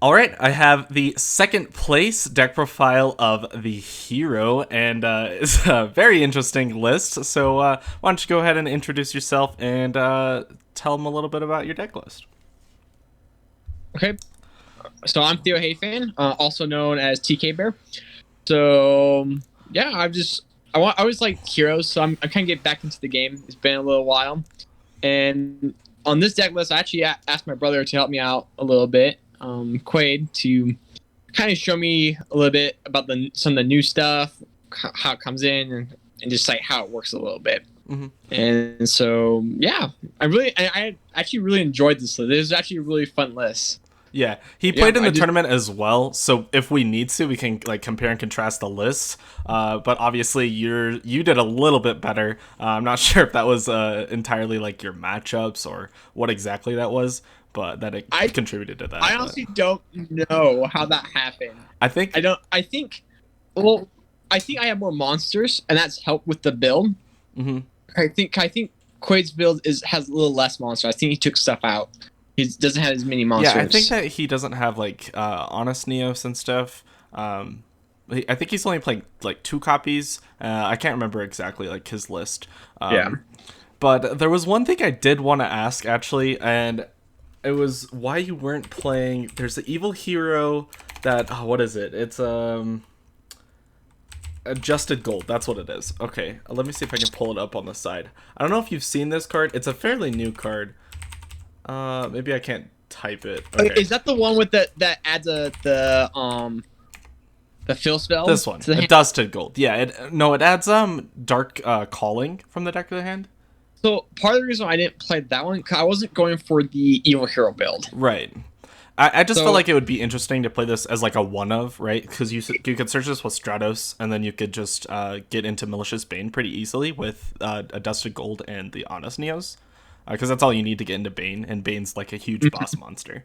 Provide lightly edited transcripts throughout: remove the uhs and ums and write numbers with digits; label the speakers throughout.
Speaker 1: All right, I have the second place deck profile of the hero, and it's a very interesting list. So, why don't you go ahead and introduce yourself and tell them a little bit about your deck list?
Speaker 2: Okay, so I'm Theo Hayfan, also known as TK Bear. So yeah, I always like heroes, so I kind of get back into the game. It's been a little while, and on this deck list, I actually asked my brother to help me out a little bit, Quaid, to kind of show me a little bit about some of the new stuff, how it comes in, and just like how it works a little bit.
Speaker 1: Mm-hmm.
Speaker 2: And so yeah, I actually really enjoyed this list. This is actually a really fun list.
Speaker 1: Yeah, he
Speaker 2: Yeah,
Speaker 1: played in the tournament as well. So if we need to, we can like compare and contrast the lists. But obviously, you did a little bit better. I'm not sure if that was entirely like your matchups or what exactly that was, but that it
Speaker 2: I
Speaker 1: contributed to that.
Speaker 2: I honestly don't know how that happened.
Speaker 1: I think
Speaker 2: I don't. I think. Well, I think I have more monsters, and that's helped with the build.
Speaker 1: Mm-hmm.
Speaker 2: I think Quaid's build has a little less monster. I think he took stuff out. He doesn't have as many monsters.
Speaker 1: Yeah, I think that he doesn't have like honest Neos and stuff. I think he's only playing like 2 copies. I can't remember exactly like his list.
Speaker 2: Yeah.
Speaker 1: But there was one thing I did want to ask actually, and it was why you weren't playing. There's an evil hero that what is it? It's adjusted gold. That's what it is. Okay, let me see if I can pull it up on the side. I don't know if you've seen this card. It's a fairly new card. Maybe I can't type it. Okay.
Speaker 2: Is that the one with that adds the fill spell?
Speaker 1: This one, Dusted Gold. Yeah, it adds Dark Calling from the deck of the hand.
Speaker 2: So part of the reason I didn't play that one, 'cause I wasn't going for the evil hero build.
Speaker 1: Right. I just felt like it would be interesting to play this as like a one of, right? Because you could search this with Stratos, and then you could just get into Malicious Bane pretty easily with a Dusted Gold and the Honest Neos. Because that's all you need to get into Bane, and Bane's like a huge boss monster.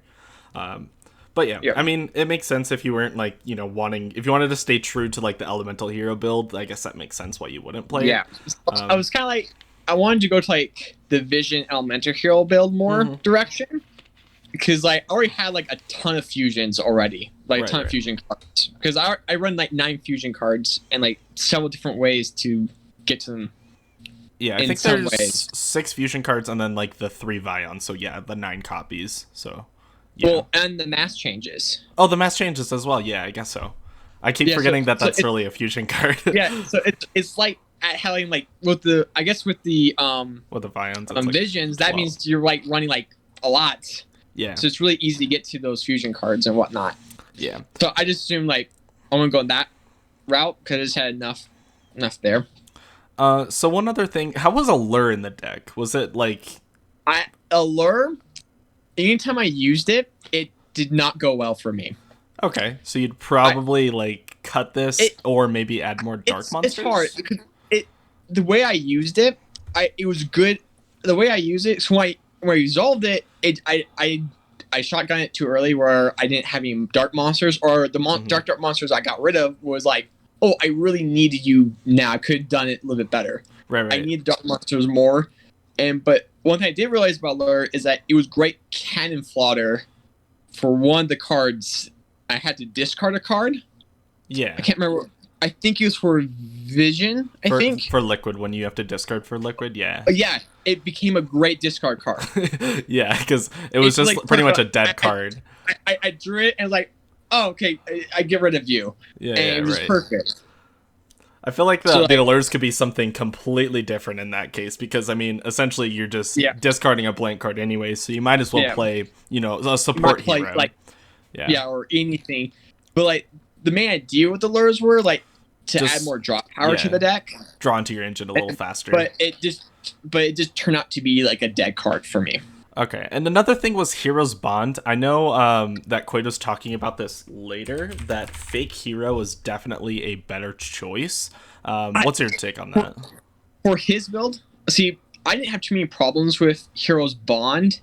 Speaker 1: But yeah, I mean, it makes sense if you weren't like, if you wanted to stay true to like the elemental hero build, I guess that makes sense why you wouldn't play.
Speaker 2: Yeah, I was kind of like, I wanted to go to like the Vision elemental hero build more direction, because like I already had like a ton of fusions already, like a ton of fusion cards. Because I run like 9 fusion cards and like several different ways to get to them.
Speaker 1: Yeah, I think there's 6 fusion cards and then like the 3 Vions. So yeah, the 9 copies. So yeah.
Speaker 2: Well, and the mass changes.
Speaker 1: Oh, the mass changes as well. Yeah, I guess so. I keep forgetting that's really a fusion card.
Speaker 2: Yeah, so it's like having like with the Vions,
Speaker 1: like
Speaker 2: that means you're like running like a lot.
Speaker 1: Yeah.
Speaker 2: So it's really easy to get to those fusion cards and whatnot.
Speaker 1: Yeah.
Speaker 2: So I just assumed like I'm gonna go in that route because I just had enough there.
Speaker 1: So one other thing, how was Allure in the deck? Was it like
Speaker 2: Allure? Anytime I used it, it did not go well for me.
Speaker 1: Okay, so you'd probably like cut this or maybe add more dark monsters.
Speaker 2: It's hard. The way I used it, it was good. The way I used it, so when I resolved it, I shotgun it too early where I didn't have any dark monsters, or the dark monsters I got rid of was like, oh, I really needed you now. I could have done it a little bit better.
Speaker 1: Right.
Speaker 2: I need dark monsters more. But one thing I did realize about Lure is that it was great cannon fodder for one of the cards. I had to discard a card.
Speaker 1: Yeah.
Speaker 2: I can't remember. I think it was for Vision,
Speaker 1: For Liquid, when you have to discard for Liquid, yeah.
Speaker 2: Yeah, it became a great discard card.
Speaker 1: Yeah, because it was just like, pretty much a dead card.
Speaker 2: I drew it and like, oh, okay, I get rid of you.
Speaker 1: Yeah,
Speaker 2: and it was perfect.
Speaker 1: I feel like the allures could be something completely different in that case, because I mean, essentially you're just discarding a blank card anyway, so you might as well play, a support hero.
Speaker 2: Or anything. But like the main idea with the lures were like to add more draw power to the deck,
Speaker 1: draw into your engine a little faster.
Speaker 2: But it just turned out to be like a dead card for me.
Speaker 1: Okay, and another thing was Hero's Bond. I know that Quaid was talking about this later, that Fake Hero is definitely a better choice. What's your take on that?
Speaker 2: For his build, see, I didn't have too many problems with Hero's Bond,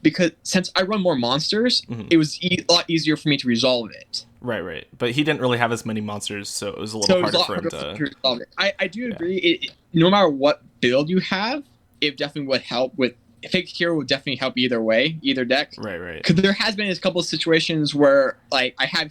Speaker 2: because since I run more monsters, it was a lot easier for me to resolve it.
Speaker 1: Right. But he didn't really have as many monsters, so it was a little harder for him to
Speaker 2: resolve it. I do agree. No matter what build you have, it definitely would help with Fake Hero would definitely help either way, either deck.
Speaker 1: Right.
Speaker 2: Because there has been a couple of situations where like I had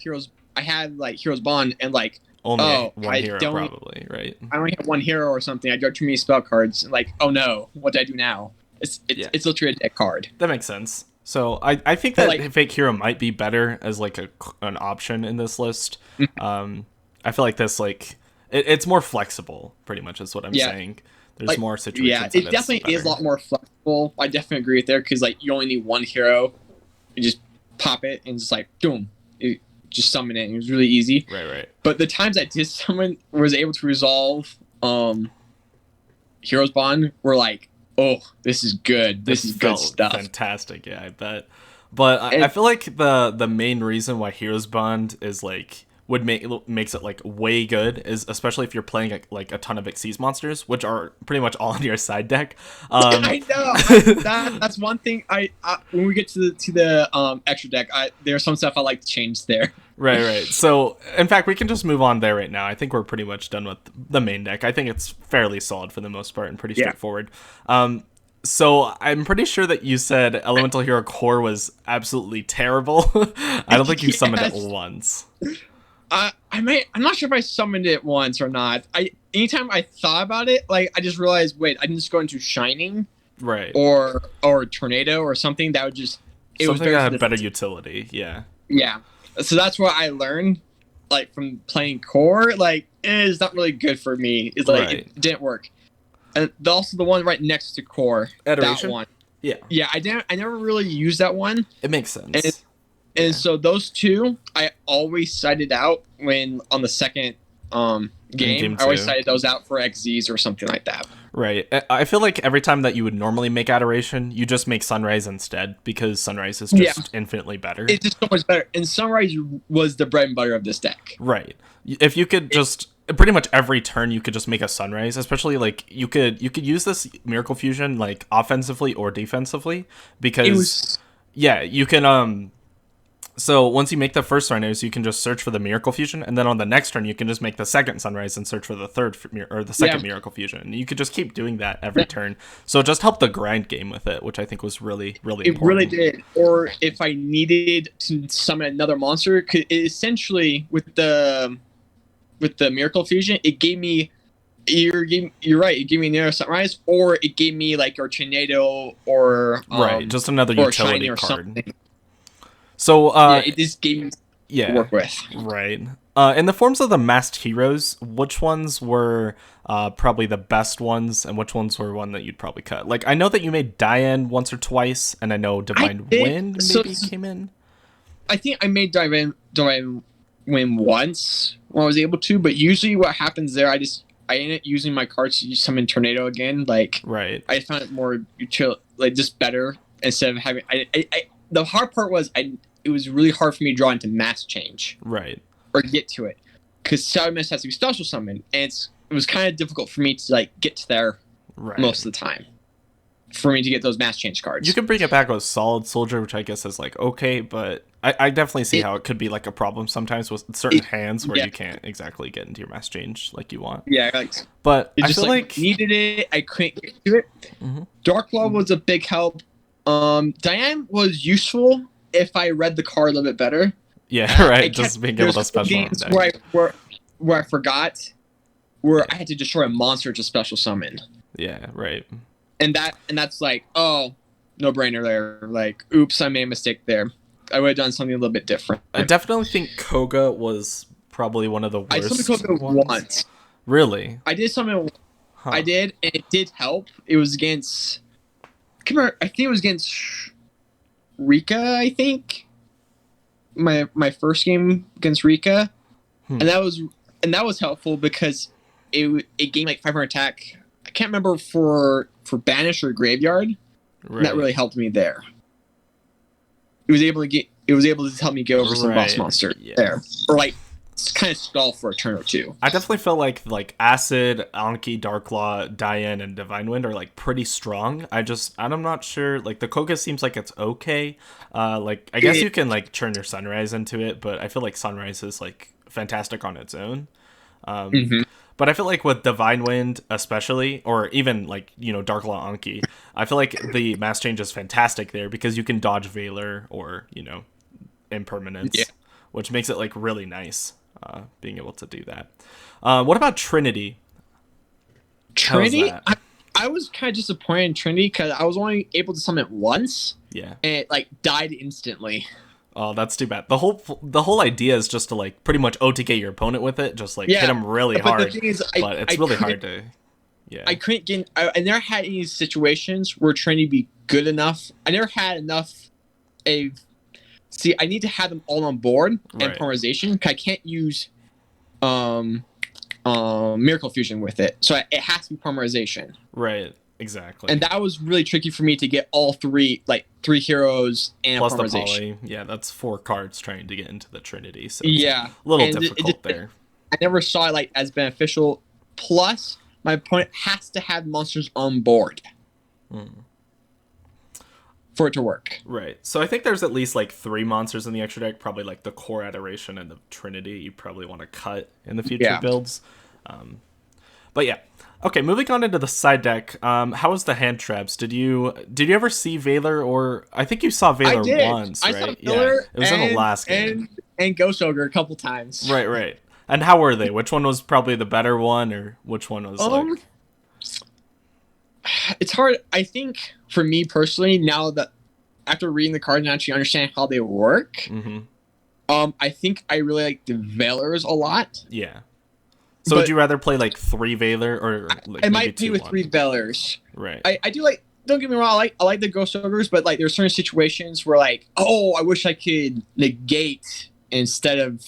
Speaker 2: like Heroes Bond, and like
Speaker 1: Only one hero, probably, right?
Speaker 2: I only have one hero or something. I drew too many spell cards, and like, oh no, what do I do now? It's literally a deck card.
Speaker 1: That makes sense. So I think that like, Fake Hero might be better as like an option in this list. I feel like this like it's more flexible, pretty much is what I'm saying. There's like, more situations.
Speaker 2: Yeah, it definitely is a lot more flexible. I definitely agree with there because like you only need one hero, you just pop it and just like boom, just summon it. And it was really easy.
Speaker 1: Right.
Speaker 2: But the times I did summon was able to resolve Heroes Bond were like, oh, this is good. This is good stuff.
Speaker 1: Fantastic, yeah, I bet. But I feel like the main reason why Heroes Bond is like makes it like way good is especially if you're playing like a ton of Xyz monsters, which are pretty much all in your side deck.
Speaker 2: I know that's one thing. I when we get to the extra deck, there's some stuff I like to change there.
Speaker 1: Right. So in fact, we can just move on there right now. I think we're pretty much done with the main deck. I think it's fairly solid for the most part and pretty straightforward. So I'm pretty sure that you said Elemental Hero Core was absolutely terrible. I don't think you summoned it once.
Speaker 2: I'm not sure if I summoned it once or not. Anytime I thought about it, like I just realized, wait, I can just go into Shining,
Speaker 1: right,
Speaker 2: or Tornado or something that would just
Speaker 1: something that had better utility. Yeah.
Speaker 2: So that's what I learned, like from playing Core. Like it's not really good for me. It's like it didn't work. And also the one right next to Core,
Speaker 1: Adoration?
Speaker 2: that one.
Speaker 1: Yeah.
Speaker 2: I never really used that one.
Speaker 1: It makes sense.
Speaker 2: And so those two, I always cited out when on the second game. I always cited those out for Xyz or something like that.
Speaker 1: Right. I feel like every time that you would normally make Adoration, you just make Sunrise instead because Sunrise is just infinitely better.
Speaker 2: It's just so much better. And Sunrise was the bread and butter of this deck.
Speaker 1: Right. If you could just pretty much every turn you could just make a Sunrise, especially like you could use this Miracle Fusion like offensively or defensively because you can so once you make the first Sunrise, you can just search for the Miracle Fusion, and then on the next turn, you can just make the second Sunrise and search for the third or the second Miracle Fusion. And you could just keep doing that every turn. So it just helped the grind game with it, which I think was really, really important.
Speaker 2: It really did. Or if I needed to summon another monster, essentially with the Miracle Fusion, it gave me. You're right. It gave me another Sunrise, or it gave me like a Tornado, or
Speaker 1: just another utility card.
Speaker 2: Something.
Speaker 1: So
Speaker 2: it just gave me to work with.
Speaker 1: Right. In the forms of the masked heroes, which ones were probably the best ones, and which ones were one that you'd probably cut? Like I know that you made Diane once or twice, and I know Divine Wind maybe came in.
Speaker 2: I think I made Divine Wind once when I was able to, but usually what happens there, I end up using my cards to summon Tornado again. Like I found it more like just better instead of having. The hard part was it was really hard for me to draw into Mass Change.
Speaker 1: Right.
Speaker 2: Or get to it. Because Shadow Mist has to be special summon. And it was kind of difficult for me to like get to there most of the time. For me to get those Mass Change cards.
Speaker 1: You can bring it back with Solid Soldier, which I guess is like okay, but I definitely see how it could be like a problem sometimes with certain hands where you can't exactly get into your Mass Change like you want.
Speaker 2: Yeah,
Speaker 1: but
Speaker 2: I
Speaker 1: just
Speaker 2: feel like needed it, I couldn't get to it. Mm-hmm. Dark Law was a big help. Diane was useful if I read the card a little bit better.
Speaker 1: Yeah, right. Just being able to special
Speaker 2: games where I forgot I had to destroy a monster to special summon.
Speaker 1: Yeah, right.
Speaker 2: And that's like, oh, no brainer there. Like, oops, I made a mistake there. I would have done something a little bit different.
Speaker 1: I definitely think Koga was probably one of the worst.
Speaker 2: I summoned Koga once.
Speaker 1: Really?
Speaker 2: I did summon. I did, and it did help. It was against. I think it was against Rika. I think my first game against Rika, and that was helpful because it gained like 500 attack. I can't remember for Banish or Graveyard. Right. That really helped me there. It was able to help me get over some boss monster there, or like kind of stall for a turn or two.
Speaker 1: I definitely felt like Acid, Anki, Darklaw, Diane, and Divine Wind are like pretty strong. I'm not sure. Like the Koga seems like it's okay. Like I guess you can like turn your Sunrise into it, but I feel like Sunrise is like fantastic on its own. But But I feel like with Divine Wind, especially, or even like Dark Law Anki, I feel like the mass change is fantastic there because you can dodge Valor or
Speaker 2: Yeah.
Speaker 1: Impermanence, which makes it like really nice being able to do that. What about Trinity? How's
Speaker 2: Trinity,
Speaker 1: that?
Speaker 2: I was kind of disappointed in Trinity because I was only able to summon it once,
Speaker 1: Yeah.
Speaker 2: and it like died instantly.
Speaker 1: Oh, that's too bad. The whole idea is just to like pretty much OTK your opponent with it, just like hit
Speaker 2: Yeah,
Speaker 1: him really
Speaker 2: but the
Speaker 1: hard.
Speaker 2: thing is,
Speaker 1: But it's really hard to. Yeah.
Speaker 2: I couldn't get. I never had any situations where Trinity be good enough. I never had enough. See, I need to have them all on board and
Speaker 1: Right.
Speaker 2: polymerization. 'Cause I can't use Miracle Fusion with it, so it has to be polymerization.
Speaker 1: Right. Exactly.
Speaker 2: And that was really tricky for me to get all three, like 3 heroes and
Speaker 1: Plus the
Speaker 2: polymerization.
Speaker 1: poly. Yeah, that's 4 cards trying to get into the Trinity. So
Speaker 2: Yeah,
Speaker 1: a little
Speaker 2: and
Speaker 1: difficult there.
Speaker 2: I never saw it like as beneficial. Plus, my opponent has to have monsters on board for it to work.
Speaker 1: Right. So I think there's at least like 3 monsters in the extra deck. Probably like the Core Adoration and the Trinity. You probably want to cut in the future builds. But yeah. Okay, moving on into the side deck. How was the hand traps? Did you ever see Valor, or I think you saw Valor once, right?
Speaker 2: I saw Valor
Speaker 1: It was in the last game.
Speaker 2: And Ghost Ogre a couple times.
Speaker 1: Right. And how were they? Which one was probably the better one, or which one was like?
Speaker 2: It's hard. I think for me personally, now that after reading the cards and actually understand how they work, I think I really like the Valors a lot.
Speaker 1: Yeah. So would you rather play like 3 Valor or like
Speaker 2: I might play
Speaker 1: two,
Speaker 2: with
Speaker 1: 1?
Speaker 2: 3 Valors.
Speaker 1: Right.
Speaker 2: I do like. Don't get me wrong. I like the Ghost Ogres, but like there's certain situations where like, oh, I wish I could negate instead of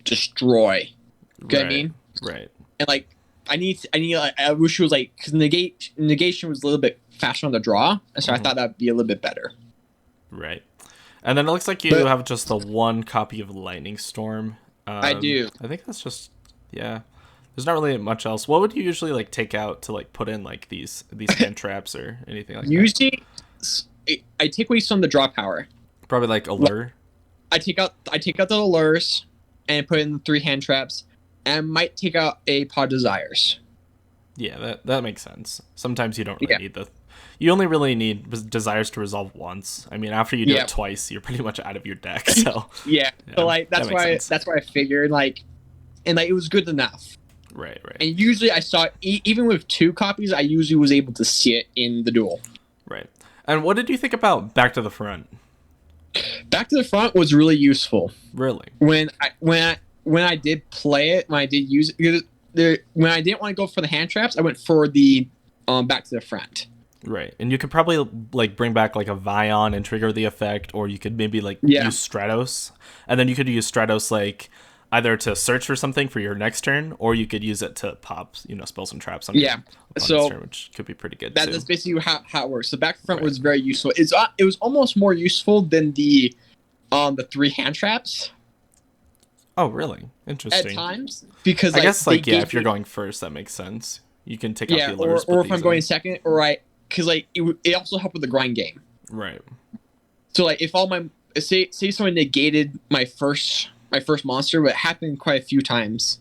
Speaker 2: destroy. You know what I mean?
Speaker 1: Right.
Speaker 2: And like I wish it was like, because negation was a little bit faster on the draw, and so I thought that'd be a little bit better.
Speaker 1: Right. And then it looks like you have just the 1 copy of Lightning Storm.
Speaker 2: I do.
Speaker 1: I think that's just there's not really much else. What would you usually like take out to like put in like these hand traps or anything like that?
Speaker 2: Usually, I take away some of the draw power.
Speaker 1: Probably like Allure.
Speaker 2: I take out the allures and put in 3 hand traps, and I might take out a Pod Desires.
Speaker 1: Yeah, that makes sense. Sometimes you don't really need you only really need Desires to resolve once. I mean, after you do it twice, you're pretty much out of your deck. So
Speaker 2: so like that's why I figured like, and like it was good enough.
Speaker 1: Right.
Speaker 2: And usually I saw even with 2 copies, I usually was able to see it in the duel.
Speaker 1: Right. And what did you think about Back to the Front?
Speaker 2: Back to the Front was really useful.
Speaker 1: Really?
Speaker 2: When I did play it, when I did use it, when I didn't want to go for the hand traps, I went for the Back to the Front.
Speaker 1: Right. And you could probably like bring back like a Vion and trigger the effect, or you could maybe like use Stratos, and then you could use Stratos like either to search for something for your next turn, or you could use it to pop, spells and traps on your turn, which could be pretty good.
Speaker 2: That's basically how it works. The back to front was very useful. It was almost more useful than the 3 hand traps.
Speaker 1: Oh, really? Interesting.
Speaker 2: At times, because
Speaker 1: I guess like if you're going first, that makes sense. You can take out the allures,
Speaker 2: or if I'm going second, or because like it also helped with the grind game.
Speaker 1: Right.
Speaker 2: So like if all my say someone negated my first monster, but it happened quite a few times.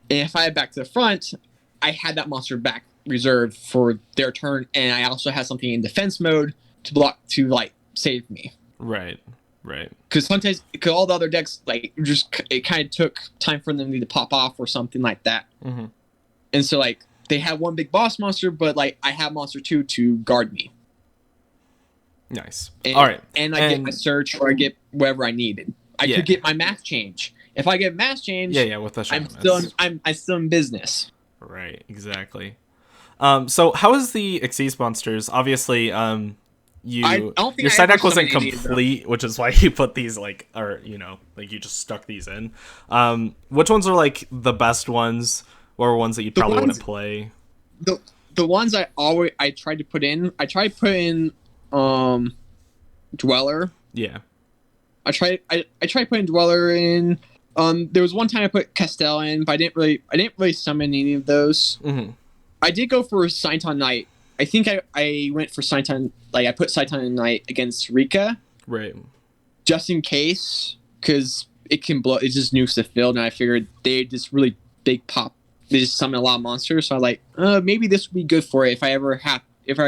Speaker 2: And if I had Back to the Front, I had that monster back reserved for their turn, and I also had something in defense mode to like save me.
Speaker 1: Right.
Speaker 2: Because sometimes, all the other decks like it kind of took time for them to pop off or something like that. And so like they had one big boss monster, but like I have monster 2 to guard me.
Speaker 1: Nice.
Speaker 2: And,
Speaker 1: all right.
Speaker 2: And I get my search, or I get whatever I needed. I could get my math change. If I get math change,
Speaker 1: with the
Speaker 2: I'm still in business.
Speaker 1: Right, exactly. So how is the Xyz monsters? Obviously, your side deck wasn't complete, which is why you put these like you just stuck these in. Which ones are like the best ones, or ones that you probably wouldn't play?
Speaker 2: The ones I tried to put in. I tried to put in Dweller.
Speaker 1: Yeah.
Speaker 2: I tried putting Dweller in. There was one time I put Castell in, but I didn't really summon any of those. I did go for Sciton Knight. I think I went for Sciton. Like I put Sciton in Knight against Rika.
Speaker 1: Right.
Speaker 2: Just in case, because it can blow. It just nukes the field, and I figured they just really big pop they just summon a lot of monsters. So I'm like, maybe this would be good for it if I ever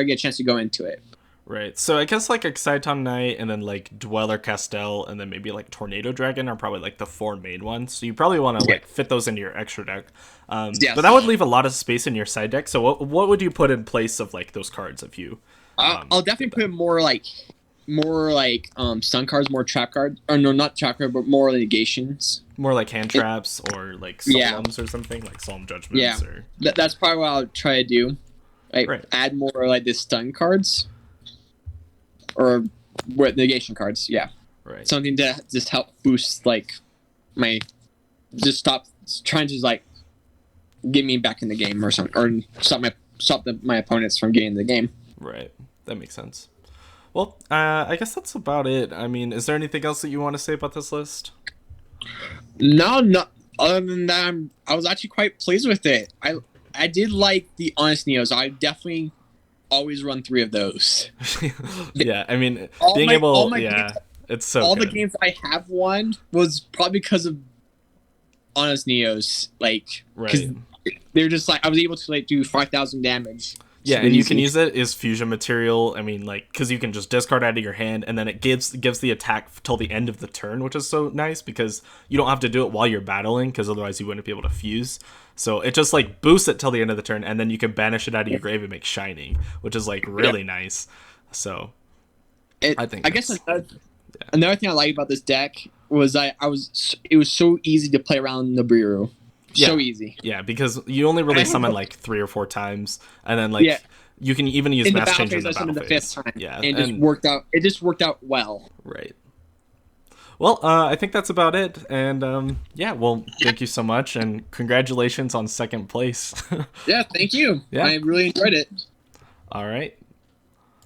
Speaker 2: get a chance to go into it.
Speaker 1: Right. So I guess like Exciton Knight and then like Dweller Castell and then maybe like Tornado Dragon are probably like the four main ones. So you probably want to like fit those into your extra deck.
Speaker 2: Yes.
Speaker 1: But that would leave a lot of space in your side deck. So what would you put in place of like those cards if you?
Speaker 2: I'll definitely put more like stun cards, more trap cards, or no, not trap cards, but more negations.
Speaker 1: More like hand traps or like solemns or something like solemn judgments.
Speaker 2: Yeah,
Speaker 1: or...
Speaker 2: that's probably what I'll try to do. Like add more like the stun cards. Or with negation cards, yeah.
Speaker 1: Right.
Speaker 2: Something to just help boost like just stop trying to like get me back in the game or something, or stop my opponents from getting in the game.
Speaker 1: Right. That makes sense. Well, I guess that's about it. I mean, is there anything else that you want to say about this list?
Speaker 2: No, other than that, I was actually quite pleased with it. I did like the Honest Neos. I definitely always run 3 of those.
Speaker 1: Yeah, I mean, it's so
Speaker 2: all
Speaker 1: good.
Speaker 2: the games I have won was probably because of Honest Neos, like,
Speaker 1: right.
Speaker 2: They're just like I was able to like do 5,000 damage.
Speaker 1: Yeah, and you can use it as fusion material. I mean, like, because you can just discard out of your hand, and then it gives the attack till the end of the turn, which is so nice because you don't have to do it while you're battling, because otherwise you wouldn't be able to fuse. So it just like boosts it till the end of the turn, and then you can banish it out of your grave and make shining, which is like really nice. So I guess
Speaker 2: another thing I like about this deck was it was so easy to play around Nibiru.
Speaker 1: Yeah.
Speaker 2: So easy.
Speaker 1: Yeah, because you only really summon like 3 or 4 times, and then like you can even use Mass Change in the battle phase.
Speaker 2: The 5th time.
Speaker 1: Yeah,
Speaker 2: and it just worked out well.
Speaker 1: Right. Well, I think that's about it, and thank you so much, and congratulations on 2nd place.
Speaker 2: Yeah, thank you.
Speaker 1: Yeah.
Speaker 2: I really enjoyed it.
Speaker 1: All right.